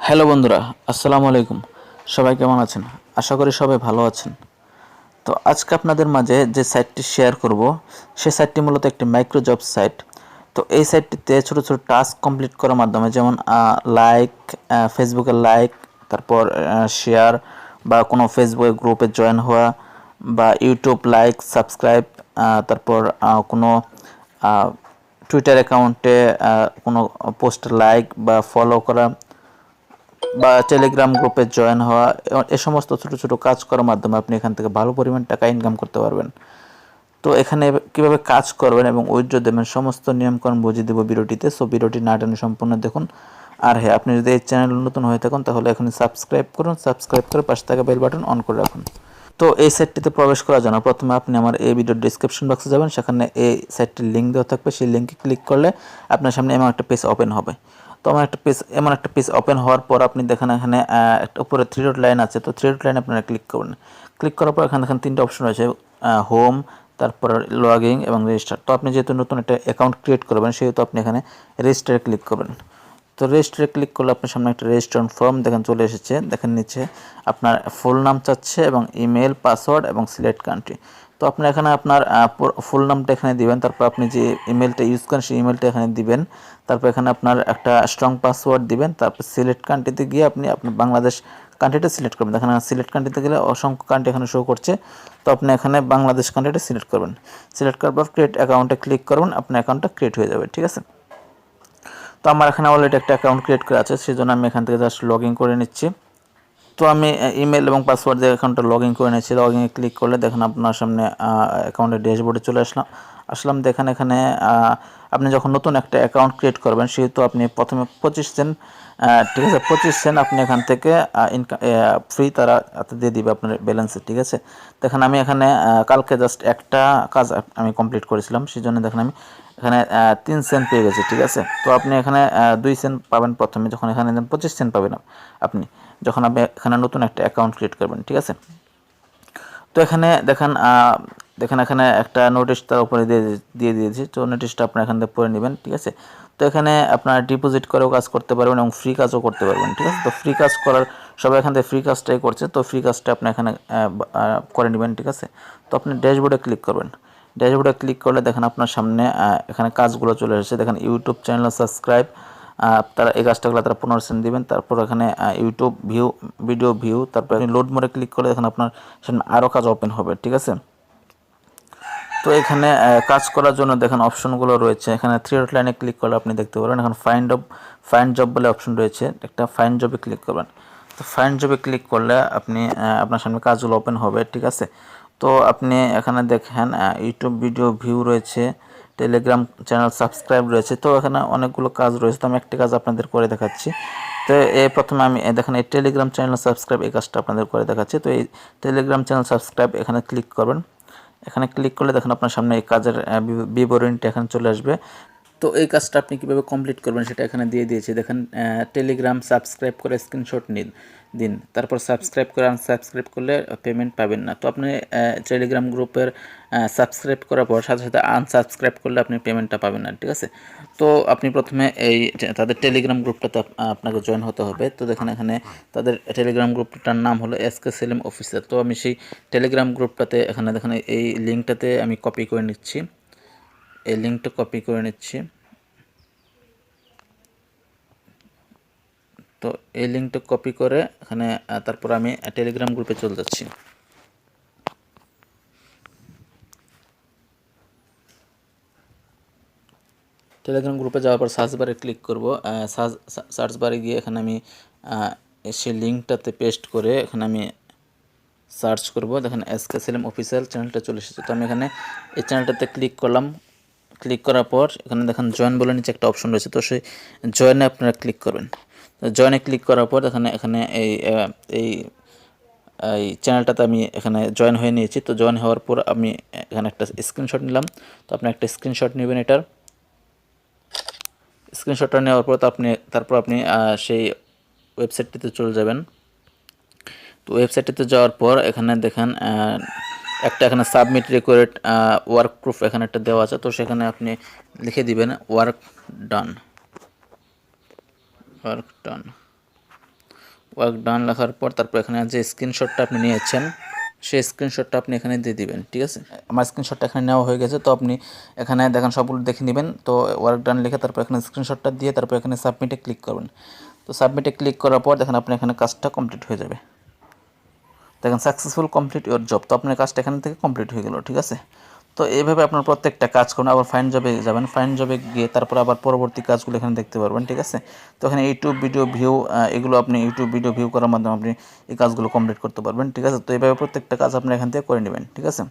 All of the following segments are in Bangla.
হ্যালো বন্ধুরা, আসসালামু আলাইকুম। সবাই কেমন আছেন? আশা করি সবাই ভালো আছেন। তো আজকে আপনাদের মাঝে যে সাইটটি শেয়ার করব, সে সাইটটি মূলত একটি মাইক্রো জব সাইট। তো এই সাইটটিতে ছোট ছোট টাস্ক কমপ্লিট করার মাধ্যমে যেমন লাইক, ফেসবুকে লাইক, তারপর শেয়ার বা কোনো ফেসবুক গ্রুপে জয়েন হওয়া বা ইউটিউব লাইক, সাবস্ক্রাইব, তারপর কোনো টুইটার অ্যাকাউন্টে কোনো পোস্ট লাইক বা ফলো করা বা টেলিগ্রাম গ্রুপে জয়েন হওয়া, এ সমস্ত ছোট ছোট কাজ করার মাধ্যমে আপনি এখান থেকে ভালো পরিমাণ টাকা ইনকাম করতে পারবেন। তো এখানে কিভাবে কাজ করবেন এবং উইথড্র দেবেন সমস্ত নিয়মকানুন বুঝিয়ে দেবো ভিডিওটিতে। সো ভিডিওটি না টেনে সম্পূর্ণ দেখুন। আর হ্যাঁ, আপনি যদি এই চ্যানেল নতুন হয়ে থাকুন তাহলে এখনই সাবস্ক্রাইব করুন, সাবস্ক্রাইব করে পাশে থাকা বেল বাটন অন করে রাখুন। তো এই সাইটটিতে প্রবেশ করার জন্য প্রথমে আপনি আমার এই ভিডিওর ডিসক্রিপশন বক্সে যাবেন, সেখানে এই সাইটটির লিঙ্ক দেওয়া থাকবে। সেই লিঙ্কে ক্লিক করলে আপনার সামনে এমন একটা পেজ ওপেন হবে। তো এমন একটা পেজ ওপেন হওয়ার পর আপনি দেখেন এখানে একটা উপরে থ্রি ডট লাইন আছে। তো থ্রি ডট লাইন আপনারা ক্লিক করবেন। ক্লিক করার পর এখানে দেখেন তিনটা অপশন রয়েছে, হোম, তারপর লগ ইন এবং রেজিস্টার। তো আপনি যেহেতু নতুন একটা অ্যাকাউন্ট ক্রিয়েট করবেন সেহেতু আপনি এখানে রেজিস্টারে ক্লিক করবেন। তো রেজিস্টারে ক্লিক করলে আপনার সামনে একটা রেজিস্ট্রেশন ফর্ম দেখেন চলে এসেছে। দেখেন নিচে আপনার ফুল নাম চাচ্ছে এবং ইমেল, পাসওয়ার্ড এবং সিলেক্ট কান্ট্রি। তো আপনি এখানে আপনার ফুল নামটা এখানে দিবেন, তারপর আপনি যে ইমেলটা ইউজ করেন সেই ইমেলটা এখানে দিবেন, তারপর এখানে আপনার একটা স্ট্রং পাসওয়ার্ড দিবেন, তারপর সিলেক্ট কান্ট্রিতে গিয়ে আপনি আপনার বাংলাদেশ কান্ট্রিটা সিলেক্ট করবেন। দেখেন সিলেক্ট কান্ট্রিতে গেলে অসংখ্য কান্ট্রি এখানে শো করছে। তো আপনি এখানে বাংলাদেশ কান্ট্রিটা সিলেক্ট করবেন। সিলেক্ট করার পর ক্রিয়েট অ্যাকাউন্টে ক্লিক করবেন, আপনার অ্যাকাউন্টটা ক্রিয়েট হয়ে যাবে। ঠিক আছে। তো আমার এখানে অলরেডি একটা অ্যাকাউন্ট ক্রিয়েট করা আছে, সেই জন্য আমি এখান থেকে জাস্ট লগ ইন করে নিচ্ছি। তো আমি ইমেল এবং পাসওয়ার্ড দিয়ে অ্যাকাউন্টটা লগ ইন করে নিচ্ছি। লগ ইনে ক্লিক করলে দেখেন আপনার সামনে অ্যাকাউন্টের ড্যাশবোর্ডে চলে আসলাম। দেখেন এখানে আপনি যখন নতুন একটা অ্যাকাউন্ট ক্রিয়েট করবেন সেহেতু আপনি প্রথমে 25 সেন্ট, ঠিক আছে, 25 সেন্ট আপনি এখান থেকে ফ্রি তারা দিয়ে দিবে আপনার ব্যালেন্সে। ঠিক আছে। দেখেন আমি এখানে কালকে জাস্ট একটা কাজ আমি কমপ্লিট করেছিলাম, সেই জন্য দেখেন আমি এখানে 3 সেন্ট পেয়ে গেছি। ঠিক আছে। তো আপনি এখানে 2 সেন্ট পাবেন প্রথমে, যখন এখানে 25 সেন্ট পাবেন আপনি যখন আপনি এখানে নতুন একটা অ্যাকাউন্ট ক্রিয়েট করবেন। ঠিক আছে। তো এখানে দেখেন এখানে একটা নোটিশ তার উপরে দিয়ে দিয়েছি। তো নোটিশটা আপনার এখান থেকে পড়ে নেবেন। ঠিক আছে। তো এখানে আপনার ডিপোজিট করেও কাজ করতে পারবেন এবং ফ্রি কাজও করতে পারবেন। ঠিক আছে। তো ফ্রি কাজ করার সবাই এখান থেকে ফ্রি কাজটাই করছে, তো ফ্রি কাজটা আপনি এখানে করে নেবেন। ঠিক আছে। তো আপনি ড্যাশবোর্ডে ক্লিক করবেন। ড্যাশবোর্ডে ক্লিক করলে দেখেন আপনার সামনে এখানে কাজগুলো চলে এসেছে। দেখেন ইউটিউব চ্যানেল সাবস্ক্রাইব, তারা এই কাজটাগুলো তারা 15% দিবেন। তারপর এখানে ইউটিউব ভিউ, ভিডিও ভিউ, তারপর আপনি লোড মোডে ক্লিক করে দেখেন আপনার সামনে আরও কাজ ওপেন হবে। ঠিক আছে। তো এখানে কাজ করার জন্য দেখেন অপশনগুলো রয়েছে। এখানে থ্রি ডট লাইনে ক্লিক করলে আপনি দেখতে পারবেন এখন ফাইন্ড জব বলে অপশন রয়েছে, একটা ফাইন্ড জবে ক্লিক করবেন। তো ফাইন্ড জবে ক্লিক করলে আপনি আপনার সামনে কাজগুলো ওপেন হবে। ঠিক আছে। তো আপনি এখানে দেখেন ইউটিউব ভিডিও ভিউ রয়েছে, টেলিগ্রাম চ্যানেল সাবস্ক্রাইব রয়েছে। তো এখানে অনেকগুলো কাজ রয়েছে, তো আমি একটি কাজ আপনাদের করে দেখাচ্ছি। তো প্রথমে আমি দেখেন এই টেলিগ্রাম চ্যানেল সাবস্ক্রাইব এই কাজটা আপনাদের করে দেখাচ্ছি। তো এই টেলিগ্রাম চ্যানেল সাবস্ক্রাইব এখানে ক্লিক করবেন। এখানে ক্লিক করলে দেখেন আপনার সামনে এই কাজের বিবরণীটা এখানে চলে আসবে। তো এই কাজটা আপনি কীভাবে কমপ্লিট করবেন সেটা এখানে দিয়ে দিয়েছি। দেখেন টেলিগ্রাম সাবস্ক্রাইব করে স্ক্রিনশট দিন, তারপর সাবস্ক্রাইব করে আনসাবস্ক্রাইব করলে পেমেন্ট পাবেন না। তো আপনি টেলিগ্রাম গ্রুপের সাবস্ক্রাইব করার পর সাথে সাথে আনসাবস্ক্রাইব করলে আপনি পেমেন্টটা পাবেন না। ঠিক আছে। তো আপনি প্রথমে এই তাদের টেলিগ্রাম গ্রুপটাতে আপনাকে জয়েন হতে হবে। তো দেখেন এখানে তাদের টেলিগ্রাম গ্রুপটার নাম হলো এসকে সেলিম অফিসার। তো আমি সেই টেলিগ্রাম গ্রুপটাতে এখানে দেখেন এই লিঙ্কটাতে আমি কপি করে নিচ্ছি, এই লিঙ্কটা কপি করে নিচ্ছি। তো এই লিঙ্কটা কপি করে এখানে তারপর আমি টেলিগ্রাম গ্রুপে চলে যাচ্ছি। টেলিগ্রাম গ্রুপে যাওয়ার পর সার্চ বারে ক্লিক করব। সার্চ বারে গিয়ে এখানে আমি সেই লিঙ্কটাতে পেস্ট করে এখানে আমি সার্চ করব। দেখেন এসকে সেলিম অফিসিয়াল চ্যানেলটা চলে এসেছে। তো আমি এখানে এই চ্যানেলটাতে ক্লিক করলাম। ক্লিক করার পর এখানে দেখেন জয়েন বলে নিচে একটা অপশন রয়েছে, তো সেই জয়েনে আপনারা ক্লিক করবেন। তো জয়েনে ক্লিক করার পর এখানে এই এই চ্যানেলটাতে আমি এখানে জয়েন হয়ে নিয়েছি। তো জয়েন হওয়ার পর আমি এখানে একটা স্ক্রিনশট নিলাম। তো আপনি একটা স্ক্রিনশট নেবেন। এটার স্ক্রিনশটটা নেওয়ার পর তারপর আপনি সেই ওয়েবসাইটটিতে চলে যাবেন। তো ওয়েবসাইটটিতে যাওয়ার পর এখানে দেখেন একটা এখানে সাবমিট রিকোয়ার্ড ওয়ার্ক প্রুফ এখানে একটা দেওয়া আছে। তো সেখানে আপনি লিখে দিবেন ওয়ার্ক ডান। ওয়ার্ক ডান লেখার পর তারপর এখানে যে স্ক্রিনশটটা আপনি নিয়েছেন সেই স্ক্রিনশটটা আপনি এখানে দিয়ে দিবেন, ঠিক আছে। আমার স্ক্রিনশটটা এখানে নেওয়া হয়ে গেছে, তো আপনি এখানে দেখেন সবগুলো দেখে নেবেন। তো ওয়ার্ক ডান লিখে তারপর এখানে স্ক্রিনশটটা দিয়ে তারপর এখানে সাবমিটে ক্লিক করবেন। তো সাবমিটে ক্লিক করার পর দেখেন আপনি এখানে কাজটা কমপ্লিট হয়ে যাবে। দেখেন সাকসেসফুল কমপ্লিট ইওর জব, তো আপনার কাজটা এখান থেকে কমপ্লিট হয়ে গেল, ঠিক আছে। তো এইভাবে আপনার প্রত্যেকটা কাজ করুন। আবার ফাইন জবে যাবেন, ফাইন জবে গিয়ে তারপর আবার পরবর্তী কাজগুলো এখানে দেখতে পারবেন, ঠিক আছে। তো এখানে ইউটিউব ভিডিও ভিউ, এগুলো আপনি ইউটিউব ভিডিও ভিউ করার মাধ্যমে আপনি এই কাজগুলো কমপ্লিট করতে পারবেন, ঠিক আছে। তো এইভাবে প্রত্যেকটা কাজ আপনি এখান থেকে করে নেবেন, ঠিক আছে।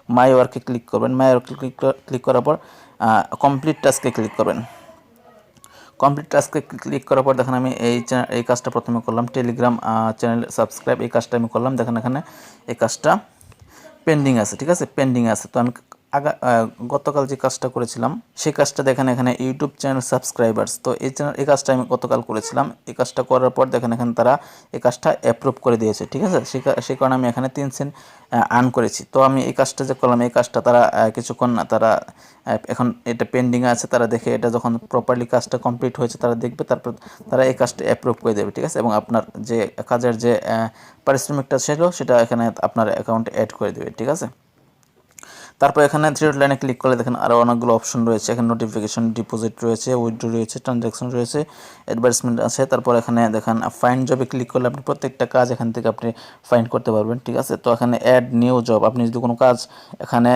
মাই ওয়ার্কে ক্লিক করবেন, মাই ওয়ার্কে ক্লিক করার পর কমপ্লিট টাস্কে ক্লিক করবেন। কমপ্লিট টাস্কে ক্লিক করার পর দেখেন আমি এই কাজটা প্রথমে করলাম, টেলিগ্রাম চ্যানেল সাবস্ক্রাইব, এই কাজটা আমি করলাম। দেখেন এখানে এই কাজটা পেন্ডিং আছে, ঠিক আছে, পেন্ডিং আছে। তো আমি গতকাল যে কাজটা করেছিলাম সেই কাজটা দেখেন এখানে ইউটিউব চ্যানেল সাবস্ক্রাইবার্স, তো এই কাজটা আমি গতকাল করেছিলাম। এই কাজটা করার পর দেখেন এখানে তারা এই কাজটা অ্যাপ্রুভ করে দিয়েছে, ঠিক আছে। সেই কারণে আমি এখানে 3 সেন্ট আর্ন করেছি। তো আমি এই কাজটা যে করলাম, এই কাজটা তারা কিছুক্ষণ তারা এখন এটা পেন্ডিং আছে, তারা দেখে এটা যখন প্রপারলি কাজটা কমপ্লিট হয়েছে তারা দেখবে, তারপর তারা এই কাজটা অ্যাপ্রুভ করে দেবে, ঠিক আছে। এবং আপনার যে কাজের যে পারিশ্রমিকটা ছিল সেটা এখানে আপনার অ্যাকাউন্টে অ্যাড করে দেবে, ঠিক আছে। তারপর এখানে থ্রি ডট লাইনে ক্লিক করলে দেখেন আরও অনেকগুলো অপশন রয়েছে। এখানে নোটিফিকেশন, ডিপোজিট রয়েছে, উইথড্র রয়েছে, ট্রানজ্যাকশন রয়েছে, অ্যাডভার্টাইজমেন্ট আছে। তারপর এখানে দেখেন ফাইন্ড জবে ক্লিক করলে আপনি প্রত্যেকটা কাজ এখান থেকে আপনি ফাইন্ড করতে পারবেন, ঠিক আছে। তো এখানে অ্যাড নিউ জব, আপনি যদি কোনো কাজ এখানে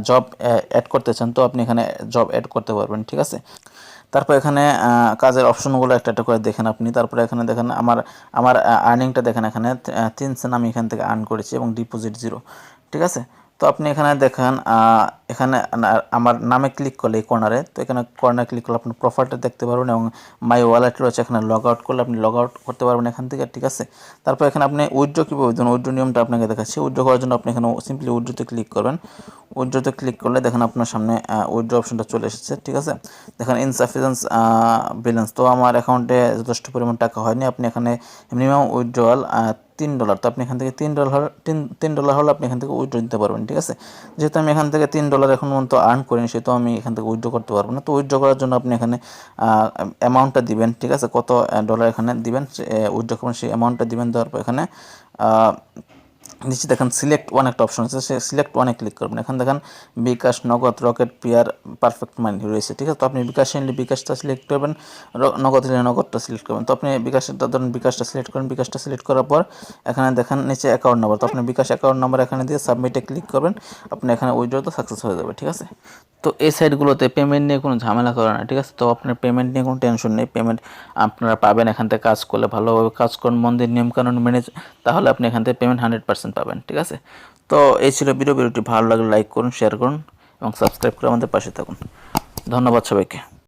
জব অ্যাড করতে চান তো আপনি এখানে জব অ্যাড করতে পারবেন, ঠিক আছে। তারপর এখানে কাজের অপশনগুলো একটা একটা করে দেখেন আপনি। তারপরে এখানে দেখেন আমার আর্নিংটা দেখেন এখানে 3 সেন্ট আমি এখান থেকে আর্ন করেছি এবং ডিপোজিট 0, ঠিক আছে। তো আপনি এখানে দেখেন এখানে আমার নামে ক্লিক করলে এই কর্নারে, তো এখানে কর্নারে ক্লিক করলে আপনি প্রোফাইলটা দেখতে পারবেন এবং মাই ওয়ালেট রয়েছে, এখানে লগ আউট করলে আপনি লগ আউট করতে পারবেন এখান থেকে, ঠিক আছে। তারপর এখানে আপনি উইথড্র কীভাবে দেবেন, উইথড্র নিয়মটা আপনাকে দেখাচ্ছি। উইথড্র করার জন্য আপনি এখানে সিম্পলি উইথড্রতে ক্লিক করবেন। উইথড্রতে ক্লিক করলে দেখেন আপনার সামনে উইথড্র অপশনটা চলে এসেছে, ঠিক আছে। দেখেন ইনসাফিসিয়েন্ট ব্যালেন্স, তো আমার অ্যাকাউন্টে যথেষ্ট পরিমাণ টাকা হয়নি। আপনি এখানে মিনিমাম উইথড্রয়াল $3, তো আপনি এখান থেকে $3 হলে আপনি এখান থেকে উইথড্র নিতে পারবেন, ঠিক আছে। যেহেতু আমি এখান থেকে $3 এখন পর্যন্ত আর্ন করিনি, সেহেতু আমি এখান থেকে উইথড্র করতে পারবো না। তো উইথড্র করার জন্য আপনি এখানে অ্যামাউন্টটা দিবেন, ঠিক আছে, কত ডলার এখানে দিবেন, উইথড্র করবেন সেই অ্যামাউন্টটা দিবেন। দেওয়ার পর এখানে নিচে দেখেন সিলেক্ট ওয়ান একটা অপশন আছে, সে সিলেক্ট ওয়ানে ক্লিক করবেন। এখানে দেখেন বিকাশ, নগদ, রকেট, পেয়ার, পারফেক্ট মানি রয়েছে, ঠিক আছে। তো আপনি বিকাশে নিলে বিকাশটা সিলেক্ট করবেন, নগদ নিলে নগদটা সিলেক্ট করবেন। তো আপনি বিকাশটা ধরুন বিকাশটা সিলেক্ট করেন, বিকাশটা সিলেক্ট করার পর এখানে দেখেন নিচে অ্যাকাউন্ট নাম্বার, তো আপনি বিকাশ অ্যাকাউন্ট নাম্বার এখানে দিয়ে সাবমিটে ক্লিক করবেন, আপনি এখানে উইথড্র তো সাকসেস হয়ে যাবে, ঠিক আছে। তো এই সাইটগুলোতে পেমেন্ট নিয়ে কোনো ঝামেলা করে না, ঠিক আছে। তো আপনার পেমেন্ট নিয়ে কোনো টেনশন নেই, পেমেন্ট আপনারা পাবেন এখান থেকে। কাজ করলে ভালোভাবে কাজ করুন, মন দিয়ে নিয়মকানুন মেনে, তাহলে আপনি এখান থেকে পেমেন্ট 100% পাবেন, ঠিক আছে। তো এই ছিল ভিডিওটি ভালো লাগলে লাইক করুন, শেয়ার করুন এবং সাবস্ক্রাইব করে আমাদের পাশে থাকুন। ধন্যবাদ সবাইকে।